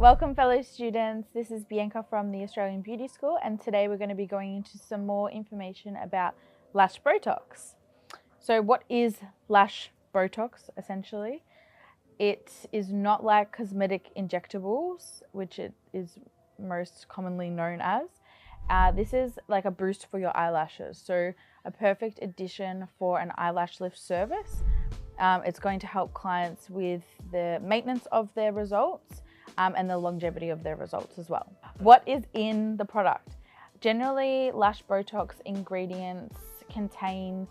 Welcome fellow students, this is Bianca from the Australian Beauty School, and today we're going to be going into some more information about Lash Botox. So what is Lash Botox essentially? It is not like cosmetic injectables, which it is most commonly known as. This is like a boost for your eyelashes, so a perfect addition for an eyelash lift service. It's going to help clients with the maintenance of their results and the longevity of their results as well. What is in the product? Generally, Lash Botox ingredients contain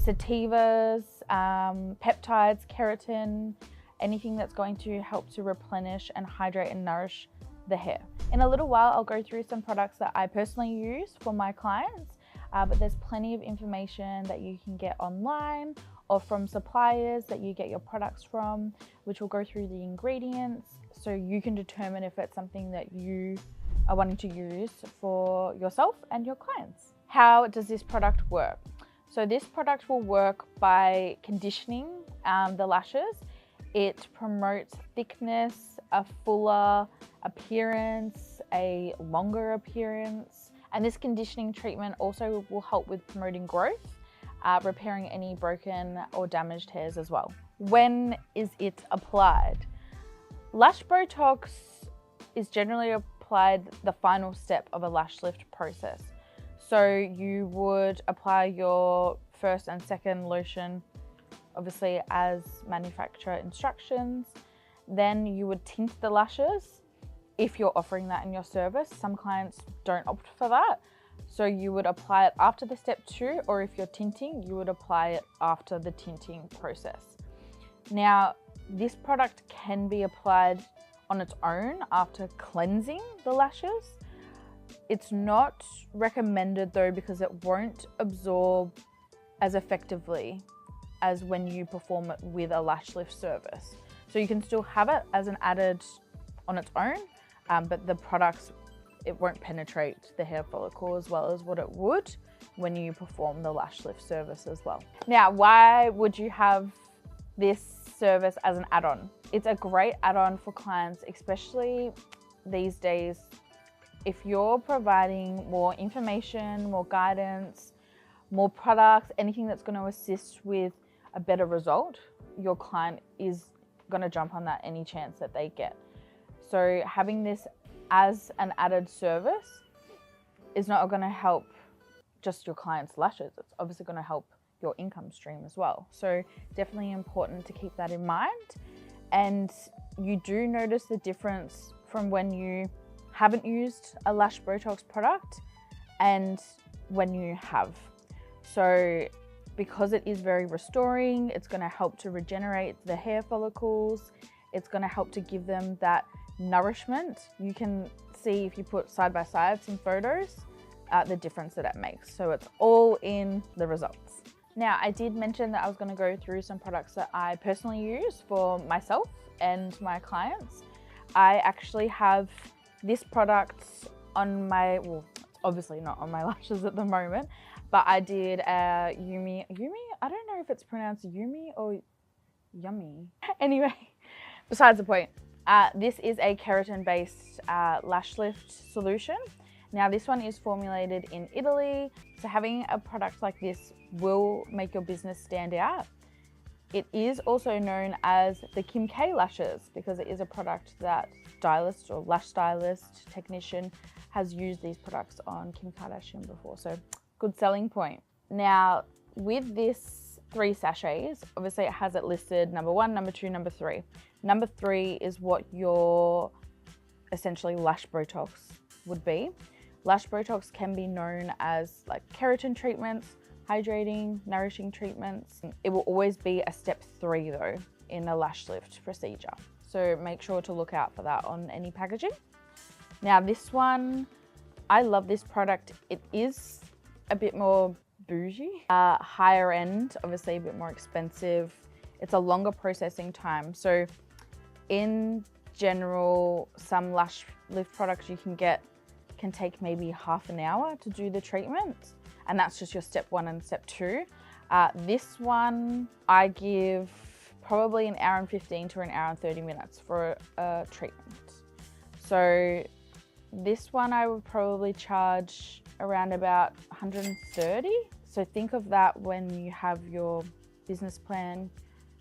sativas, peptides, keratin, anything that's going to help to replenish and hydrate and nourish the hair. In a little while, I'll go through some products that I personally use for my clients, but there's plenty of information that you can get online or from suppliers that you get your products from, which will go through the ingredients so you can determine if it's something that you are wanting to use for yourself and your clients. How does this product work? So this product will work by conditioning the lashes. It promotes thickness, a fuller appearance, a longer appearance, and this conditioning treatment also will help with promoting growth, repairing any broken or damaged hairs as well. When is it applied? Lash Botox is generally applied the final step of a lash lift process. So you would apply your first and second lotion, obviously as manufacturer instructions. Then you would tint the lashes if you're offering that in your service. Some clients don't opt for that. So you would apply it after the step 2, or if you're tinting, you would apply it after the tinting process. Now, this product can be applied on its own after cleansing the lashes. It's not recommended though, because it won't absorb as effectively as when you perform it with a lash lift service. So you can still have it as an added on its own, but the products, it won't penetrate the hair follicle as well as what it would when you perform the lash lift service as well. Now, why would you have this service as an add-on? It's a great add-on for clients, especially these days. If you're providing more information, more guidance, more products, anything that's going to assist with a better result, your client is going to jump on that any chance that they get. So having this as an added service is not going to help just your client's lashes. It's obviously going to help your income stream as well. So definitely important to keep that in mind. And you do notice the difference from when you haven't used a Lash Botox product and when you have. So because it is very restoring, it's going to help to regenerate the hair follicles. It's going to help to give them that nourishment. You can see, if you put side by side some photos, the difference that it makes. So it's all in the results. Now, I did mention that I was going to go through some products that I personally use for myself and my clients. I actually have this product on my, well, it's obviously not on my lashes at the moment, but I did a Yumi, I don't know if it's pronounced Yumi or Yummy. Anyway, besides the point, this is a keratin-based lash lift solution. Now, this one is formulated in Italy, so having a product like this will make your business stand out. It is also known as the Kim K lashes, because it is a product that stylist or lash stylist technician has used these products on Kim Kardashian before, so good selling point. Now, with this 3 sachets, obviously it has it listed number 1, number 2, number 3. Number 3 is what your essentially Lash Botox would be. Lash Botox can be known as like keratin treatments, hydrating, nourishing treatments. It will always be a step 3 though in a lash lift procedure. So make sure to look out for that on any packaging. Now this one, I love this product. It is a bit more bougie, higher end, obviously a bit more expensive. It's a longer processing time. So in general, some lash lift products you can get can take maybe half an hour to do the treatment, and that's just your step 1 and step 2. This one I give probably 1 hour and 15 to 1 hour and 30 minutes for a treatment. So this one I would probably charge around about 130. So think of that when you have your business plan,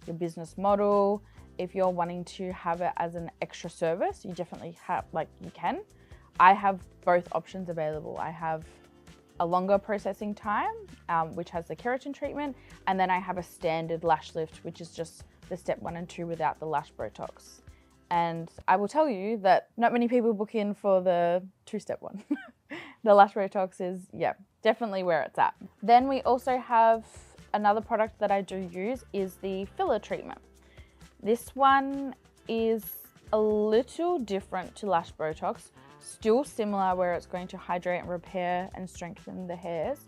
your business model. If you're wanting to have it as an extra service, you definitely have, you can. I have both options available. I have a longer processing time, which has the keratin treatment, and then I have a standard lash lift, which is just the step 1 and 2 without the Lash Botox. And I will tell you that not many people book in for the 2-step one. The Lash Botox is, yeah, definitely where it's at. Then we also have another product that I do use is the filler treatment. This one is a little different to Lash Botox, still similar where it's going to hydrate and repair and strengthen the hairs.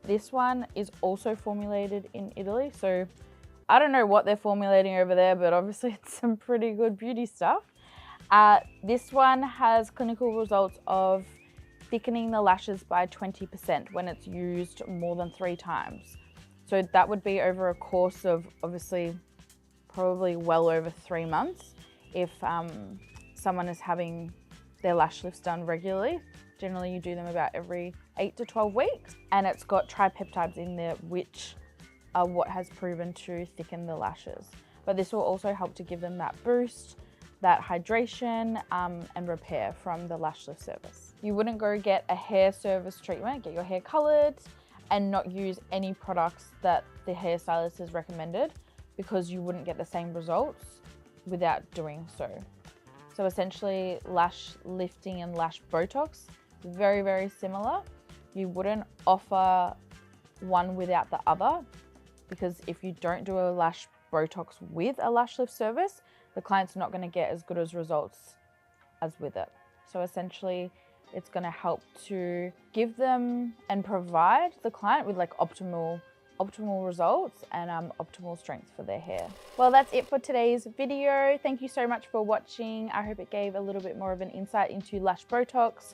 This one is also formulated in Italy, so I don't know what they're formulating over there, but obviously it's some pretty good beauty stuff. This one has clinical results of thickening the lashes by 20% when it's used more than 3 times. So that would be over a course of obviously probably well over 3 months if someone is having their lash lifts done regularly. Generally you do them about every 8 to 12 weeks. And it's got tripeptides in there, which are what has proven to thicken the lashes. But this will also help to give them that boost, that hydration and repair from the lash lift service. You wouldn't go get a hair service treatment, get your hair colored and not use any products that the hairstylist has recommended, because you wouldn't get the same results without doing so. So essentially lash lifting and lash Botox, very, very similar. You wouldn't offer one without the other, because if you don't do a lash Botox with a lash lift service, the client's not going to get as good as results as with it. So essentially it's going to help to give them and provide the client with optimal results and optimal strength for their hair. Well, that's it for today's video. Thank you so much for watching. I hope it gave a little bit more of an insight into Lash Botox,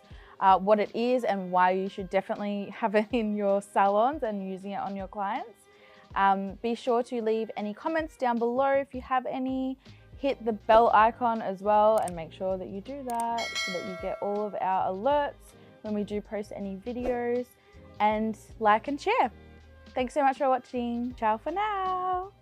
what it is and why you should definitely have it in your salons and using it on your clients. Be sure to leave any comments down below if you have any. Hit the bell icon as well and make sure that you do that so that you get all of our alerts when we do post any videos, and like and share. Thanks so much for watching. Ciao for now.